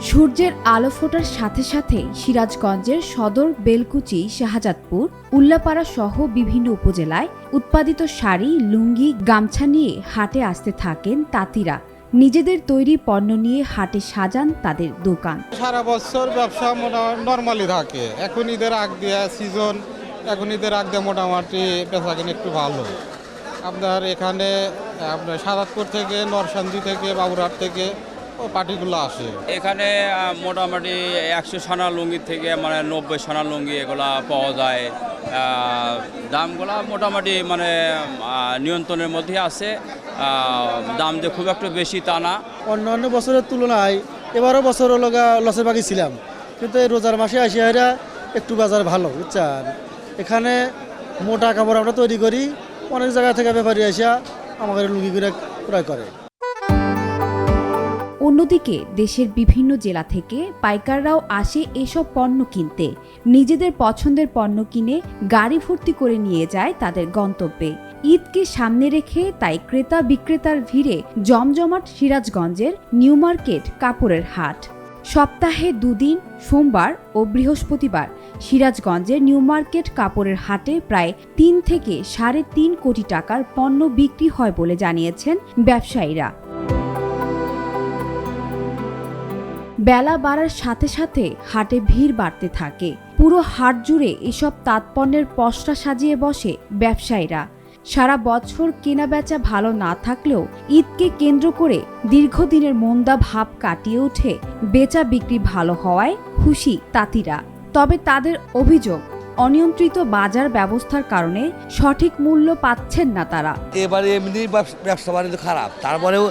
সূর্যের আলো ফোটার সাথে সাথে সিরাজগঞ্জের সদর, বেলকুচি, শাহজাদপুর, উল্লাপাড়া সহ বিভিন্ন উপজেলায় উৎপাদিত শাড়ি, লুঙ্গি, গামছা নিয়ে হাটে আসতে থাকেন তাঁতিরা। নিজেদের তৈরি পণ্য নিয়ে হাটে সাজান তাদের দোকান। সারা বছর ব্যবসা নর্মালি থাকে। এখন ঈদের আগ দিয়ে সিজন, এখন ঈদের আগ দিয়ে মোটামুটি বেচাকেনা একটু ভালো। আপনার এখানে আপনার শাহজাদপুর থেকে, নরসান্দি থেকে, বাবুরহাট থেকে পার্টিগুলো আসে। এখানে মোটামুটি 100 সানা লুঙ্গি থেকে 90 সানা লুঙ্গি এগুলা পাওয়া যায়। দামগুলা মোটামুটি নিয়ন্ত্রণের মধ্যে আছে। দাম যে খুব একটা বেশি তা না। অন্যান্য বছরের তুলনায় এবারও বছর লসের বাকি ছিলাম, কিন্তু এই রোজার মাসে আসি একটু বাজার ভালো, বুঝছেন। এখানে মোটা কাপড় আমরা তৈরি করি, অনেক জায়গা থেকে ব্যাপারী আসা আমাদের লুঙ্গি করে ক্রয় করে। অন্যদিকে দেশের বিভিন্ন জেলা থেকে পাইকাররাও আসে এসব পণ্য কিনতে। নিজেদের পছন্দের পণ্য কিনে গাড়ি ভর্তি করে নিয়ে যায় তাদের গন্তব্যে। ঈদকে সামনে রেখে তাই ক্রেতা বিক্রেতার ভিড়ে জমজমাট সিরাজগঞ্জের নিউ মার্কেট কাপড়ের হাট। সপ্তাহে 2 দিন, সোমবার ও বৃহস্পতিবার সিরাজগঞ্জের নিউ মার্কেট কাপড়ের হাটে প্রায় 3 থেকে 3.5 কোটি টাকার পণ্য বিক্রি হয় বলে জানিয়েছেন ব্যবসায়ীরা। বেলা বাড়ার সাথে সাথে হাটে ভিড় বাড়তে থাকে। পুরো হাট জুড়ে এসব তাঁতপণ্যের পসরা সাজিয়ে বসে ব্যবসায়ীরা। সারা বছর কেনা বেচা ভালো না থাকলেও ঈদকে কেন্দ্র করে দীর্ঘদিনের মন্দা ভাব কাটিয়ে উঠে বেচা বিক্রি ভালো হওয়ায় খুশি তাঁতিরা। তবে তাদের অভিযোগ, অনিয়ন্ত্রিত বাজার ব্যবস্থার কারণে সঠিক মূল্য পাচ্ছেন না তারা। এবারে এমনি ব্যবসা বাণিজ্য খারাপ, তারপরেও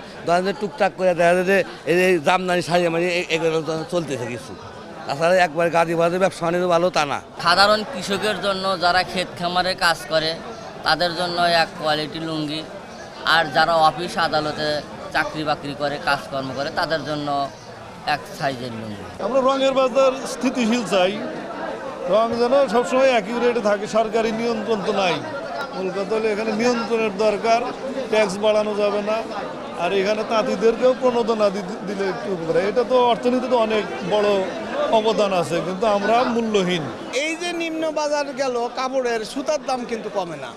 টুকটাক করে দেখা যায় যে এই জামদানি শাড়ি এগুলো চলতেছে কিছু। তাছাড়া একবার গাড়ি বাজারে ব্যবসা বাণিজ্য ভালো তা না। সাধারণ কৃষকের জন্য যারা ক্ষেত খামারে কাজ করে তাদের জন্য এক কোয়ালিটি লুঙ্গি, আর যারা অফিস আদালতে চাকরি বাকরি করে কাজকর্ম করে তাদের জন্য এক সাইজের লুঙ্গি। আমরা রঙের বাজার স্থিতিশীল চাই, রং যেন সবসময় একই রেটে থাকে, সরকারি নিয়ন্ত্রণ তো নাই। মূল কথা হলে এখানে নিয়ন্ত্রণের দরকার, ট্যাক্স বাড়ানো যাবে না, আর এখানে তাঁতিদেরকেও প্রণোদনা দিলে একটু উপকার। এটা তো অর্থনীতিতে অনেক বড় অবদান আছে, কিন্তু আমরা মূল্যহীন। এই যে নিম্ন বাজার গেল কাপড়ের, সুতার দাম কিন্তু কমে না।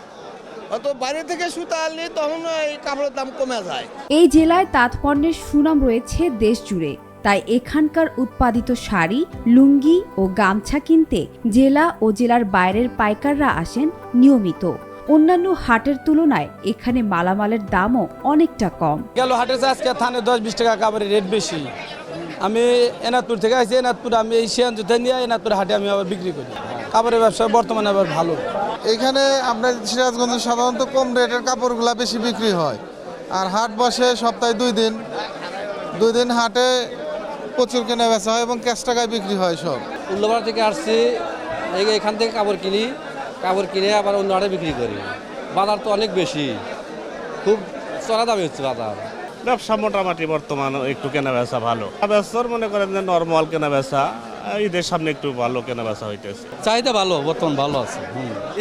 অত বাইরে থেকে সুতা আনলে তখন এই কাপড়ের দাম কমে যায়। এই জেলায় তাঁতপণ্যের সুনাম রয়েছে দেশ জুড়ে। তাই এখানকার উৎপাদিত শাড়ি, লুঙ্গি ও গামছা কিনতে জেলা ও জেলার বাইরের পাইকাররা আসেন নিয়মিত। অন্যান্য হাটের তুলনায় এখানে মালামালের দামও অনেকটা কম। গেল হাটে আজকে থানে 10-20 টাকা কাপড়ের রেট বেশি। আমি এনাদপুর থেকে আসছি, এনাদপুর আমি এই শিয়ানজুতে নিয়ে এনাদপুর হাটে আমি আবার বিক্রি করি। কাপড়ের ব্যবসা বর্তমানে আবার ভালো। এখানে আপনার সিরাজগঞ্জে সাধারণত কম রেটের কাপড়গুলো বেশি বিক্রি হয়। আর হাট বসে সপ্তাহে 2 দিন। 2 দিন হাটে প্রচুর কেনা বেচা হয় এবং ক্যাশ টাকায় বিক্রি হয় সব। উল্লাপাড়া থেকে আসছি, এখান থেকে কাপড় কিনে আবার অন্য হাটে বিক্রি করি। বাজার তো অনেক বেশি, খুব চড়া দামে হচ্ছে বাজার। ব্যবসা মোটামুটি বর্তমান একটু কেনা বেচা ভালো। ব্যবসার মনে করেন যে নর্মাল কেনা বেচা, ঈদের সামনে একটু ভালো কেনা বেচা হইতেছে। চাহিদা ভালো, বর্তমান ভালো আছে।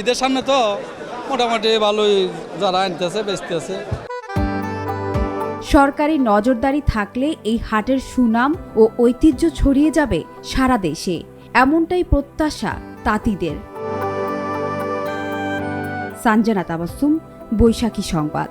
ঈদের সামনে তো মোটামুটি ভালোই যারা আনতেছে বেচতেছে। সরকারি নজরদারি থাকলে এই হাটের সুনাম ও ঐতিহ্য ছড়িয়ে যাবে সারা দেশে, এমনটাই প্রত্যাশা তাঁতিদের। সানজানা তাবাসসুম, বৈশাখী সংবাদ।